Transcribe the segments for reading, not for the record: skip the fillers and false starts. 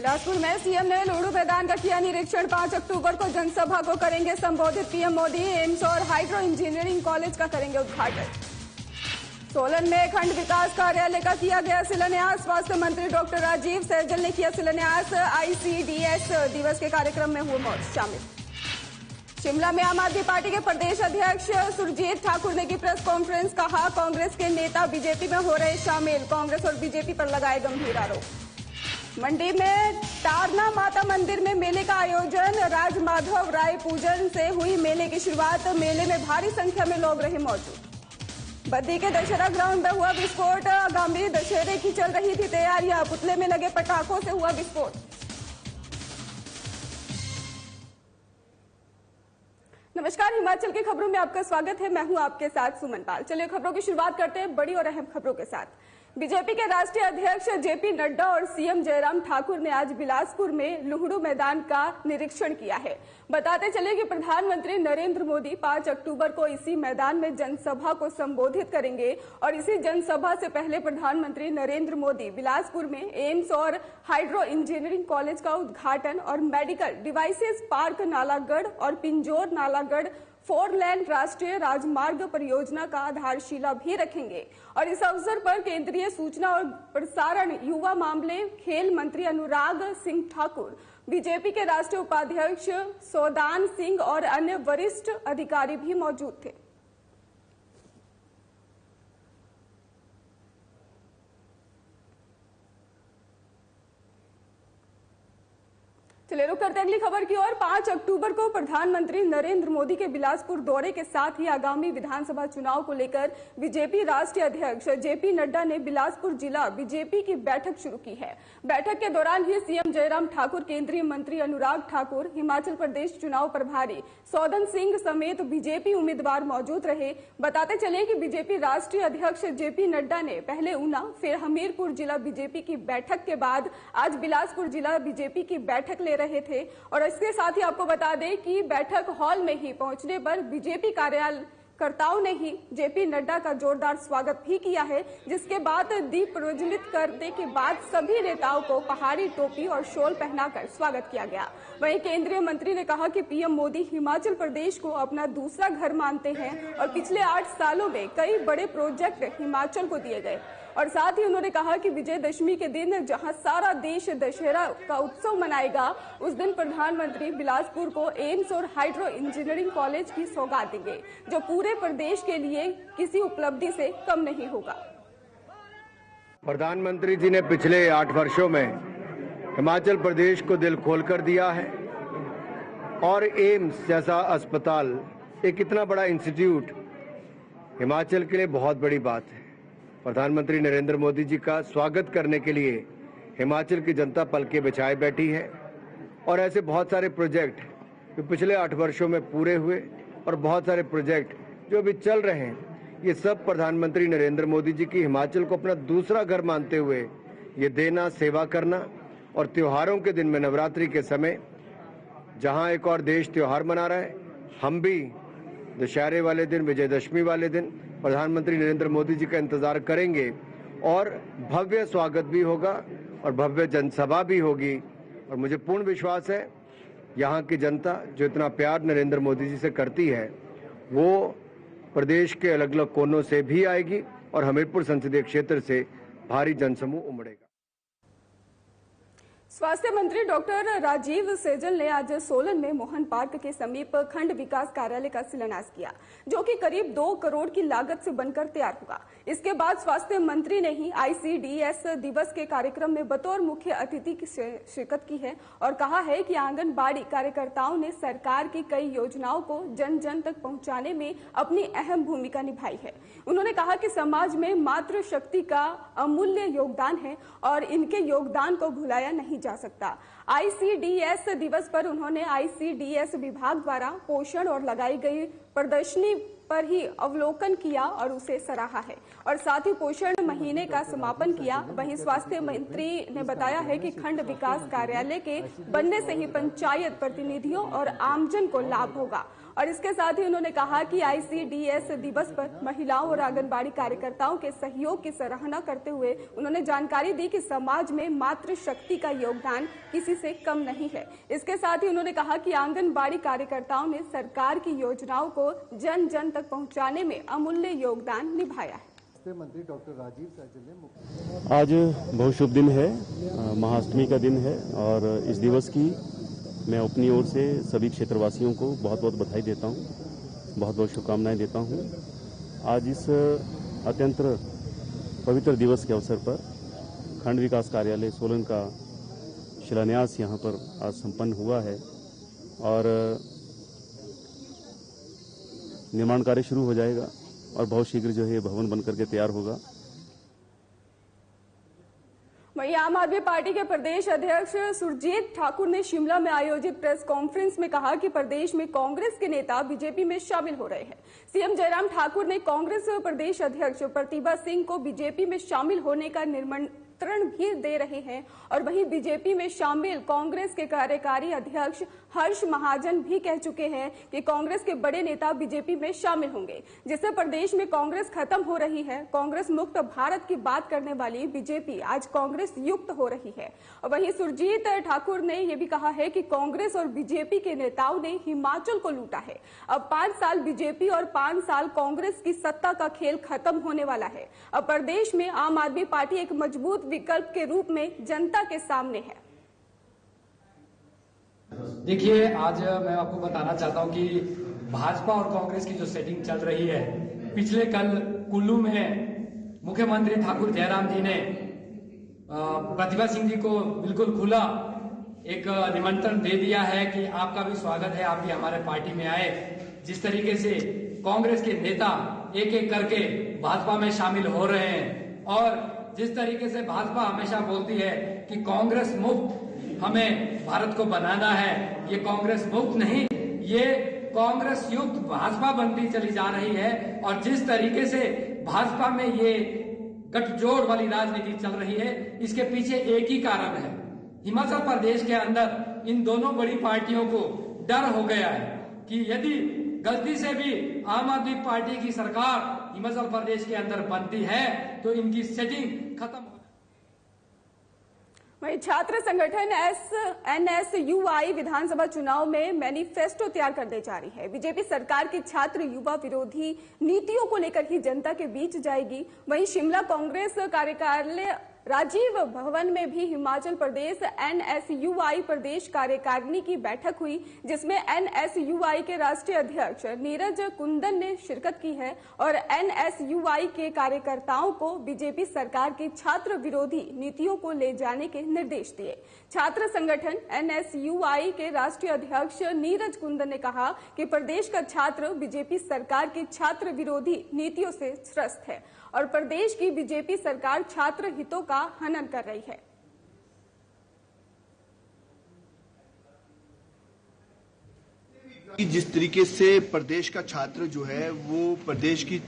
बिलासपुर में सीएम ने लुहड़ू मैदान का किया निरीक्षण। 5 अक्टूबर को जनसभा को करेंगे संबोधित पीएम मोदी। एम्स और हाइड्रो इंजीनियरिंग कॉलेज का करेंगे उद्घाटन। सोलन में खंड विकास कार्यालय का किया गया शिलान्यास। स्वास्थ्य मंत्री डॉक्टर राजीव सैजल ने किया शिलान्यास। ICDS दिवस के कार्यक्रम में हुए शामिल। शिमला में आम आदमी पार्टी के प्रदेश अध्यक्ष सुरजीत ठाकुर ने की प्रेस कॉन्फ्रेंस। कहा, कांग्रेस के नेता बीजेपी में हो रहे शामिल। कांग्रेस और बीजेपी पर लगाए गंभीर आरोप। मंडी में तारना माता मंदिर में मेले का आयोजन। राज माधव राय पूजन से हुई मेले की शुरुआत। मेले में भारी संख्या में लोग रहे मौजूद। बद्दी के दशहरा ग्राउंड में हुआ विस्फोट। आगामी दशहरे की चल रही थी तैयारियां। पुतले में लगे पटाखों से हुआ विस्फोट। नमस्कार, हिमाचल की खबरों में आपका स्वागत है। मैं हूं आपके साथ सुमन पाल। चलिए खबरों की शुरुआत करते हैं बड़ी और अहम खबरों के साथ। बीजेपी के राष्ट्रीय अध्यक्ष जेपी नड्डा और सीएम जयराम ठाकुर ने आज बिलासपुर में लुहड़ू मैदान का निरीक्षण किया है। बताते चले कि प्रधानमंत्री नरेंद्र मोदी 5 अक्टूबर को इसी मैदान में जनसभा को संबोधित करेंगे और इसी जनसभा से पहले प्रधानमंत्री नरेंद्र मोदी बिलासपुर में एम्स और हाइड्रो इंजीनियरिंग कॉलेज का उद्घाटन और मेडिकल डिवाइसेस पार्क नालागढ़ और पिंजौर नालागढ़ 4 लेन राष्ट्रीय राजमार्ग परियोजना का आधारशिला भी रखेंगे। और इस अवसर पर केंद्रीय सूचना और प्रसारण, युवा मामले, खेल मंत्री अनुराग सिंह ठाकुर, बीजेपी के राष्ट्रीय उपाध्यक्ष सौदान सिंह और अन्य वरिष्ठ अधिकारी भी मौजूद थे। चलिए रुक करते अगली खबर की ओर। 5 अक्टूबर को प्रधानमंत्री नरेंद्र मोदी के बिलासपुर दौरे के साथ ही आगामी विधानसभा चुनाव को लेकर बीजेपी राष्ट्रीय अध्यक्ष जेपी नड्डा ने बिलासपुर जिला बीजेपी की बैठक शुरू की है। बैठक के दौरान ही सीएम जयराम ठाकुर, केंद्रीय मंत्री अनुराग ठाकुर, हिमाचल प्रदेश चुनाव प्रभारी सौदन सिंह समेत बीजेपी उम्मीदवार मौजूद रहे। बताते चले कि बीजेपी राष्ट्रीय अध्यक्ष जेपी नड्डा ने पहले ऊना फिर हमीरपुर जिला बीजेपी की बैठक के बाद आज बिलासपुर जिला बीजेपी की बैठक ले रहे थे। और इसके साथ ही आपको बता दें कि बैठक हॉल में ही पहुंचने पर बीजेपी कार्यकर्ताओं ने ही जेपी नड्डा का जोरदार स्वागत भी किया है, जिसके बाद दीप प्रज्वलित करने के बाद सभी नेताओं को पहाड़ी टोपी और शॉल पहनाकर स्वागत किया गया। वहीं केंद्रीय मंत्री ने कहा कि पीएम मोदी हिमाचल प्रदेश को अपना दूसरा घर मानते हैं और पिछले 8 सालों में कई बड़े प्रोजेक्ट हिमाचल को दिए गए। और साथ ही उन्होंने कहा कि विजयदशमी के दिन जहां सारा देश दशहरा का उत्सव मनाएगा, उस दिन प्रधानमंत्री बिलासपुर को एम्स और हाइड्रो इंजीनियरिंग कॉलेज की सौगात देंगे, जो पूरे प्रदेश के लिए किसी उपलब्धि से कम नहीं होगा। प्रधानमंत्री जी ने पिछले 8 वर्षों में हिमाचल प्रदेश को दिल खोलकर दिया है और एम्स जैसा अस्पताल, एक इतना बड़ा इंस्टीट्यूट हिमाचल के लिए बहुत बड़ी बात है। प्रधानमंत्री नरेंद्र मोदी जी का स्वागत करने के लिए हिमाचल की जनता पलके बिछाए बैठी है और ऐसे बहुत सारे प्रोजेक्ट जो पिछले 8 वर्षों में पूरे हुए और बहुत सारे प्रोजेक्ट जो अभी चल रहे हैं, ये सब प्रधानमंत्री नरेंद्र मोदी जी की हिमाचल को अपना दूसरा घर मानते हुए ये देना, सेवा करना। और त्योहारों के दिन में, नवरात्रि के समय जहां एक और देश त्योहार मना रहा है, हम भी दशहरे वाले दिन, विजयदशमी वाले दिन प्रधानमंत्री नरेंद्र मोदी जी का इंतजार करेंगे और भव्य स्वागत भी होगा और भव्य जनसभा भी होगी। और मुझे पूर्ण विश्वास है यहाँ की जनता जो इतना प्यार नरेंद्र मोदी जी से करती है, वो प्रदेश के अलग अलग कोनों से भी आएगी और हमीरपुर संसदीय क्षेत्र से भारी जनसमूह उमड़ेगा। स्वास्थ्य मंत्री डॉक्टर राजीव सैजल ने आज सोलन में मोहन पार्क के समीप खंड विकास कार्यालय का शिलान्यास किया, जो कि करीब 2 करोड़ की लागत से बनकर तैयार होगा। इसके बाद स्वास्थ्य मंत्री ने ही ICDS दिवस के कार्यक्रम में बतौर मुख्य अतिथि की शिरकत की है और कहा है कि आंगनबाड़ी कार्यकर्ताओं ने सरकार की कई योजनाओं को जन जन तक पहुंचाने में अपनी अहम भूमिका निभाई है। उन्होंने कहा कि समाज में मातृ शक्ति का अमूल्य योगदान है और इनके योगदान को भुलाया नहीं जा सकता। ICDS दिवस पर उन्होंने ICDS विभाग द्वारा पोषण और लगाई गई प्रदर्शनी पर ही अवलोकन किया और उसे सराहा है और साथ ही पोषण महीने का समापन किया। वहीं स्वास्थ्य मंत्री ने बताया है कि खंड विकास कार्यालय के बनने से ही पंचायत प्रतिनिधियों और आमजन को लाभ होगा और इसके साथ ही उन्होंने कहा कि ICDS दिवस पर महिलाओं और आंगनबाड़ी कार्यकर्ताओं के सहयोग की सराहना करते हुए उन्होंने जानकारी दी कि समाज में मातृशक्ति का योगदान किसी से कम नहीं है। इसके साथ ही उन्होंने कहा कि आंगनबाड़ी कार्यकर्ताओं ने सरकार की योजनाओं को जन जन तक पहुंचाने में अमूल्य योगदान निभाया है। मंत्री डॉक्टर राजीव सहजल ने आज बहुत शुभ दिन है, महाअष्टमी का दिन है और इस दिवस की मैं अपनी ओर से सभी क्षेत्रवासियों को बहुत बहुत बधाई देता हूं, बहुत बहुत शुभकामनाएं देता हूं। आज इस अत्यंत पवित्र दिवस के अवसर पर खंड विकास कार्यालय सोलन का शिलान्यास यहां पर आज संपन्न हुआ है और निर्माण कार्य शुरू हो जाएगा और बहुत शीघ्र जो है भवन बनकर के तैयार होगा। वहीं आम आदमी पार्टी के प्रदेश अध्यक्ष सुरजीत ठाकुर ने शिमला में आयोजित प्रेस कॉन्फ्रेंस में कहा कि प्रदेश में कांग्रेस के नेता बीजेपी में शामिल हो रहे हैं। सीएम जयराम ठाकुर ने कांग्रेस प्रदेश अध्यक्ष प्रतिभा सिंह को बीजेपी में शामिल होने का निमंत्रण भी दे रहे हैं और वहीं बीजेपी में शामिल कांग्रेस के कार्यकारी अध्यक्ष हर्ष महाजन भी कह चुके हैं कि कांग्रेस के बड़े नेता बीजेपी में शामिल होंगे, जिससे प्रदेश में कांग्रेस खत्म हो रही है। कांग्रेस मुक्त भारत की बात करने वाली बीजेपी आज कांग्रेस युक्त हो रही है। और वहीं सुरजीत ठाकुर ने यह भी कहा है कि कांग्रेस और बीजेपी के नेताओं ने हिमाचल को लूटा है। अब 5 साल बीजेपी और 5 साल कांग्रेस की सत्ता का खेल खत्म होने वाला है। अब प्रदेश में आम आदमी पार्टी एक मजबूत विकल्प के रूप में जनता के सामने है। देखिए, आज मैं आपको बताना चाहता हूं कि भाजपा और कांग्रेस की जो सेटिंग चल रही है, पिछले कल कुल्लू में मुख्यमंत्री ठाकुर जयराम जी ने प्रतिभा सिंह जी को बिल्कुल खुला एक निमंत्रण दे दिया है कि आपका भी स्वागत है, आप भी हमारे पार्टी में आए। जिस तरीके से कांग्रेस के नेता एक एक करके भाजपा में शामिल हो रहे हैं और जिस तरीके से भाजपा हमेशा बोलती है कि कांग्रेस मुक्त हमें भारत को बनाना है, ये कांग्रेस मुक्त नहीं, ये कांग्रेस युक्त भाजपा बनती चली जा रही है। और जिस तरीके से भाजपा में ये गठजोड़ वाली राजनीति चल रही है, इसके पीछे एक ही कारण है। हिमाचल प्रदेश के अंदर इन दोनों बड़ी पार्टियों को डर हो गया है कि यदि गलती से भी आम आदमी पार्टी की सरकार हिमाचल प्रदेश के अंदर बनती है तो इनकी सेटिंग खत्म हो। वहीं छात्र संगठन NSUI विधानसभा चुनाव में मैनिफेस्टो तैयार करने जा रही है। बीजेपी सरकार की छात्र युवा विरोधी नीतियों को लेकर ही जनता के बीच जाएगी। वहीं शिमला कांग्रेस कार्यालय राजीव भवन में भी हिमाचल प्रदेश NSUI प्रदेश कार्यकारिणी की बैठक हुई, जिसमें NSUI के राष्ट्रीय अध्यक्ष नीरज कुंदन ने शिरकत की है और NSUI के कार्यकर्ताओं को बीजेपी सरकार की छात्र विरोधी नीतियों को ले जाने के निर्देश दिए। छात्र संगठन NSUI के राष्ट्रीय अध्यक्ष नीरज कुंदन ने कहा कि प्रदेश का छात्र बीजेपी सरकार की छात्र विरोधी नीतियों से त्रस्त है और प्रदेश की बीजेपी सरकार छात्र हितों का हनन कर रही है। जिस तरीके से प्रदेश का छात्र जो है वो प्रदेश की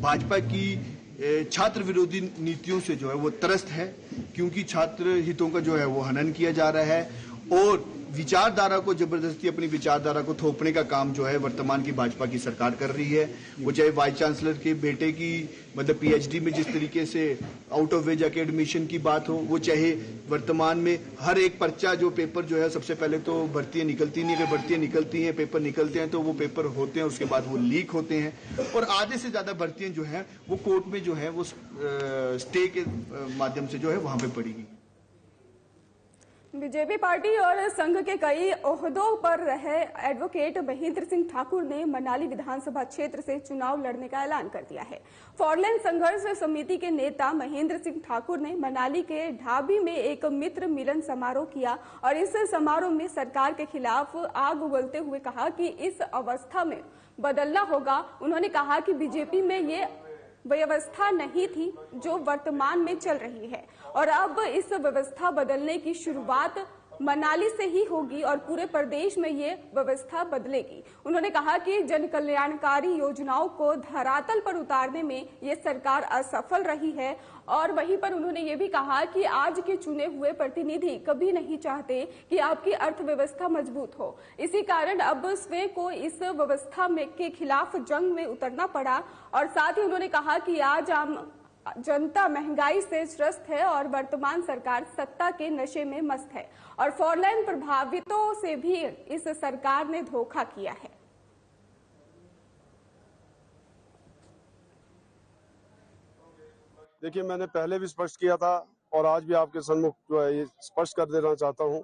भाजपा की छात्र विरोधी नीतियों से जो है वो त्रस्त है, क्योंकि छात्र हितों का जो है वो हनन किया जा रहा है और विचारधारा को जबरदस्ती अपनी विचारधारा को थोपने का काम जो है वर्तमान की भाजपा की सरकार कर रही है। वो चाहे वाइस चांसलर के बेटे की मतलब PhD में जिस तरीके से आउट ऑफ वेज जाके एडमिशन की बात हो, वो चाहे वर्तमान में हर एक पर्चा जो पेपर जो है सबसे पहले तो भर्तियां निकलती नहीं, अगर भर्तियां निकलती हैं पेपर निकलते हैं तो वो पेपर होते हैं, उसके बाद वो लीक होते हैं और आधे से ज्यादा भर्तियां जो है वो कोर्ट में जो है वो स्टे के माध्यम से जो है वहां पे पड़ेगी। बीजेपी पार्टी और संघ के कई ओहदों पर रहे एडवोकेट महेंद्र सिंह ठाकुर ने मनाली विधानसभा क्षेत्र से चुनाव लड़ने का ऐलान कर दिया है। फॉरलैंड संघर्ष समिति के नेता महेंद्र सिंह ठाकुर ने मनाली के ढाबी में एक मित्र मिलन समारोह किया और इस समारोह में सरकार के खिलाफ आग उगलते हुए कहा कि इस अवस्था में बदलना होगा। उन्होंने कहा कि बीजेपी में ये व्यवस्था नहीं थी जो वर्तमान में चल रही है और अब इस व्यवस्था बदलने की शुरुआत मनाली से ही होगी और पूरे प्रदेश में ये व्यवस्था बदलेगी। उन्होंने कहा कि जन कल्याणकारी योजनाओं को धरातल पर उतारने में ये सरकार असफल रही है और वहीं पर उन्होंने ये भी कहा कि आज के चुने हुए प्रतिनिधि कभी नहीं चाहते कि आपकी अर्थव्यवस्था मजबूत हो। इसी कारण अब स्वयं को इस व्यवस्था में के खिलाफ जंग में उतरना पड़ा और साथ ही उन्होंने कहा कि आज आम जनता महंगाई से त्रस्त है और वर्तमान सरकार सत्ता के नशे में मस्त है और फोरलेन प्रभावितों से भी इस सरकार ने धोखा किया है। देखिए, मैंने पहले भी स्पष्ट किया था और आज भी आपके सम्मुख जो है ये स्पष्ट कर देना चाहता हूं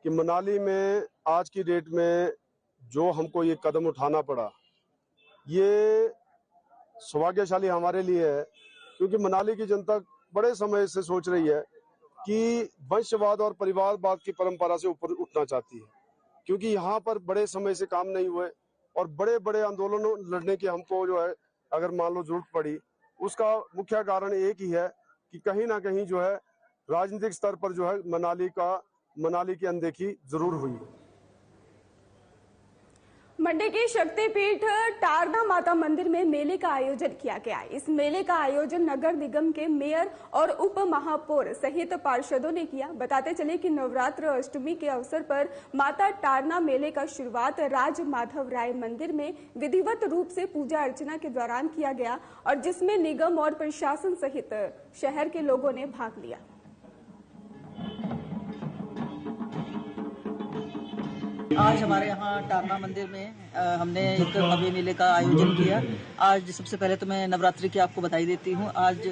कि मनाली में आज की डेट में जो हमको ये कदम उठाना पड़ा, ये सौभाग्यशाली हमारे लिए है, क्योंकि मनाली की जनता बड़े समय से सोच रही है कि वंशवाद और परिवारवाद की परंपरा से ऊपर उठना चाहती है, क्योंकि यहाँ पर बड़े समय से काम नहीं हुए और बड़े बड़े आंदोलनों लड़ने की हमको जो है अगर मान लो जरूरत पड़ी, उसका मुख्य कारण एक ही है कि कहीं ना कहीं जो है राजनीतिक स्तर पर जो है मनाली की अनदेखी जरूर हुई। मंडी के शक्तिपीठ टारना माता मंदिर में मेले का आयोजन किया गया। इस मेले का आयोजन नगर निगम के मेयर और उप महापौर सहित पार्षदों ने किया। बताते चले कि नवरात्र अष्टमी के अवसर पर माता टारना मेले का शुरुआत राज माधव राय मंदिर में विधिवत रूप से पूजा अर्चना के दौरान किया गया और जिसमें निगम और प्रशासन सहित शहर के लोगों ने भाग लिया। आज हमारे यहाँ टारना मंदिर में हमने एक भव्य मेले का आयोजन किया। आज सबसे पहले तो मैं नवरात्रि की आपको बधाई देती हूँ। आज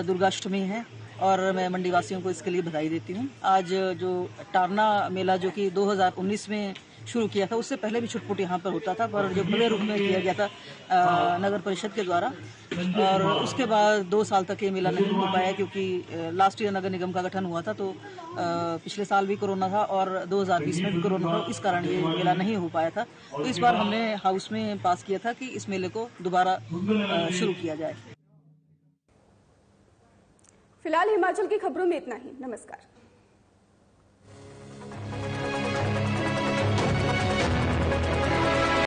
दुर्गाष्टमी है और मैं मंडी वासियों को इसके लिए बधाई देती हूँ। आज जो टारना मेला जो कि 2019 में शुरू किया था, उससे पहले भी छुटपुट यहाँ पर होता था, पर जो भव्य रूप में किया गया था नगर परिषद के द्वारा, और उसके बाद 2 साल तक ये मेला नहीं हो पाया क्योंकि लास्ट ईयर नगर निगम का गठन हुआ था, तो पिछले साल भी कोरोना था और 2020 में भी कोरोना था, इस कारण ये मेला नहीं हो पाया था। तो इस बार हमने हाउस में पास किया था कि इस मेले को दोबारा शुरू किया जाए। फिलहाल हिमाचल की खबरों में इतना ही। नमस्कार।